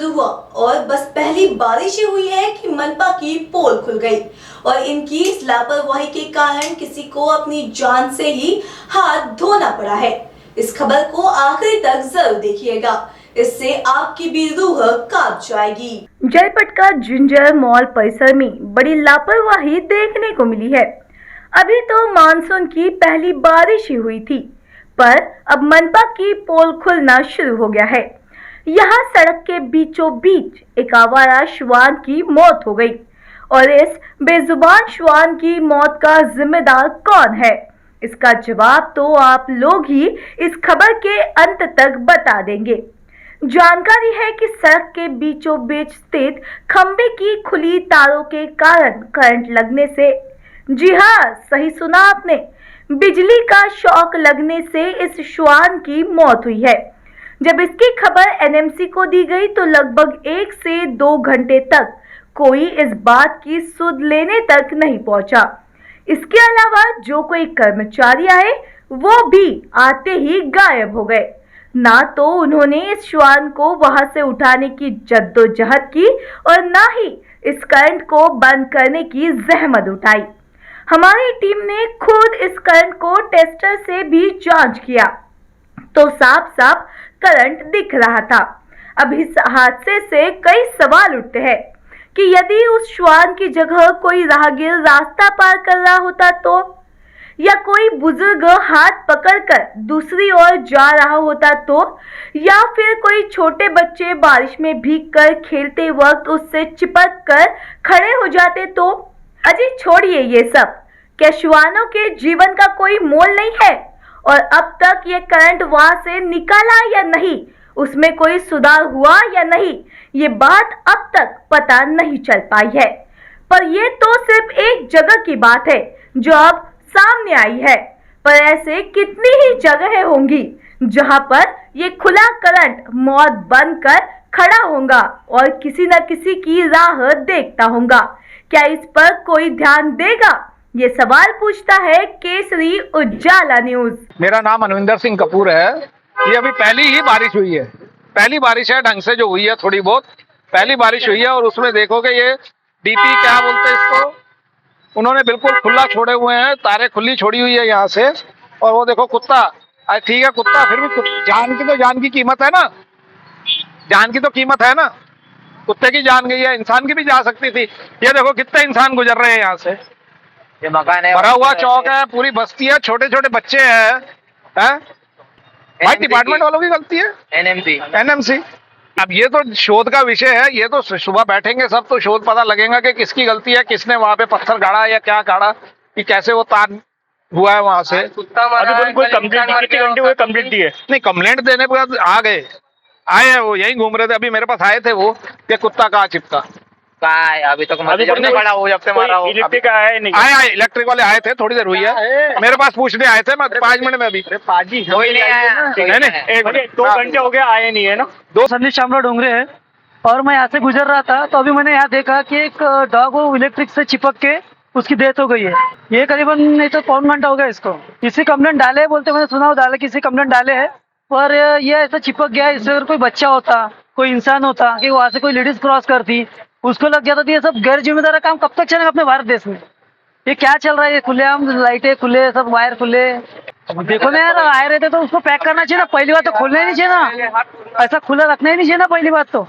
शुरू हुआ और बस पहली बारिश ही हुई है कि मनपा की पोल खुल गई और इनकी इस लापरवाही के कारण किसी को अपनी जान से ही हाथ धोना पड़ा है। इस खबर को आखिरी तक जरूर देखिएगा, इससे आपकी भी रूह कांप जाएगी। जलपटका जिंजर मॉल परिसर में बड़ी लापरवाही देखने को मिली है। अभी तो मानसून की पहली बारिश ही हुई थी, पर अब मनपा की पोल खुलना शुरू हो गया है। यहाँ सड़क के बीचों बीच एक आवारा श्वान की मौत हो गई और इस बेजुबान श्वान की मौत का जिम्मेदार कौन है, इसका जवाब तो आप लोग ही इस खबर के अंत तक बता देंगे। जानकारी है कि सड़क के बीचों बीच स्थित खंबे की खुली तारों के कारण करंट लगने से, जी हाँ सही सुना आपने, बिजली का शॉक लगने से इस श्वान की मौत हुई है। जब इसकी खबर एनएमसी को दी गई तो लगभग 1 से 2 घंटे तक कोई इस बात की सुध लेने तक नहीं पहुंचा। इसके अलावा जो कोई कर्मचारी आए वो भी आते ही गायब हो गए। ना तो उन्होंने इस श्वान को वहां से उठाने की जद्दोजहद की और ना ही इस करंट को बंद करने की जहमत उठाई। हमारी टीम ने खुद इस करंट को टेस्टर से भी जांच किया तो साफ साफ करंट दिख रहा था। अब इस हादसे से कई सवाल उठते हैं कि यदि उस श्वान की जगह कोई राहगीर रास्ता पार कर रहा होता तो, या कोई बुजुर्ग हाथ पकड़कर दूसरी ओर जा रहा होता तो, या फिर कोई छोटे बच्चे बारिश में भीगकर खेलते वक्त उससे चिपक कर खड़े हो जाते तो। अजी छोड़िए ये सब, क्या श्वानों के जीवन का कोई मोल नहीं है? और अब तक ये करंट वहां से निकाला या नहीं, उसमें कोई सुधार हुआ या नहीं, ये बात अब तक पता नहीं चल पाई है। पर ये तो सिर्फ एक जगह की बात है जो अब सामने आई है, पर ऐसे कितनी ही जगहें होंगी जहां पर ये खुला करंट मौत बनकर खड़ा होगा और किसी न किसी की राह देखता होगा। क्या इस पर कोई ध्यान देगा? ये सवाल पूछता है केसरी उजाला न्यूज। मेरा नाम अनविंदर सिंह कपूर है। ये अभी पहली ही बारिश हुई है, पहली बारिश है ढंग से जो हुई है, थोड़ी बहुत पहली बारिश हुई है। और उसमें देखोगे ये डीपी क्या बोलते हैं इसको, उन्होंने बिल्कुल खुला छोड़े हुए हैं, तारे खुली छोड़ी हुई है यहाँ से। और वो देखो कुत्ता, ठीक है कुत्ता फिर भी जान की कीमत है ना, जान की तो कीमत है ना, कुत्ते की जान गई है, इंसान की भी जा सकती थी। ये देखो कितने इंसान गुजर रहे हैं यहाँ से, ये मकान है, भरा हुआ चौक है, पूरी बस्ती है, छोटे छोटे बच्चे हैं। भाई डिपार्टमेंट वालों की गलती है, एनएमसी। अब ये तो शोध का विषय है, ये तो सुबह बैठेंगे सब तो शोध पता लगेगा कि किसकी गलती है, किसने वहां पे पत्थर गाड़ा या क्या गाड़ा, कि कैसे वो तार हुआ है वहां से। अभी कोई कंप्लेंट दी है? नहीं, कंप्लेंट देने के बाद आए हैं वो, यही घूम रहे थे, अभी मेरे पास आए थे वो कि कुत्ता कहाँ चिपका। अभी तक पड़ा हो, जब से मारा हो। इलेक्ट्रिक आया नहीं? आए इलेक्ट्रिक वाले आए थे, थोड़ी देर हुई है, मेरे पास पूछने आए थे, मैं 5 मिनट में अभी कोई नहीं आया। नहीं 2 घंटे हो गया आए नहीं है ना। संदीप शामराव डोंगरे है और मैं यहाँ से गुजर रहा था तो अभी मैंने यहाँ देखा कि एक डॉग वो इलेक्ट्रिक से चिपक के उसकी डेथ हो गई है। ये करीबन नहीं तो 1 घंटा हो गया इसको। किसी कंप्लेंट डाले बोलते, मैंने सुना डाले, किसी कंप्लेंट डाले है, पर ये ऐसा चिपक गया। इससे अगर कोई बच्चा होता, कोई इंसान होता कि वहाँ से कोई लेडीज क्रॉस करती, उसको लग जाता था। ये सब गैर जिम्मेदार काम कब तक चलेगा अपने भारत देश में? ये क्या चल रहा है? ये खुलेआम लाइटें खुले, सब वायर खुले। देखो ना यार, आए रहते तो उसको पैक करना चाहिए ना, पहली बात तो खोलना ही नहीं चाहिए ना, ऐसा खुला रखना ही नहीं चाहिए ना पहली बात तो।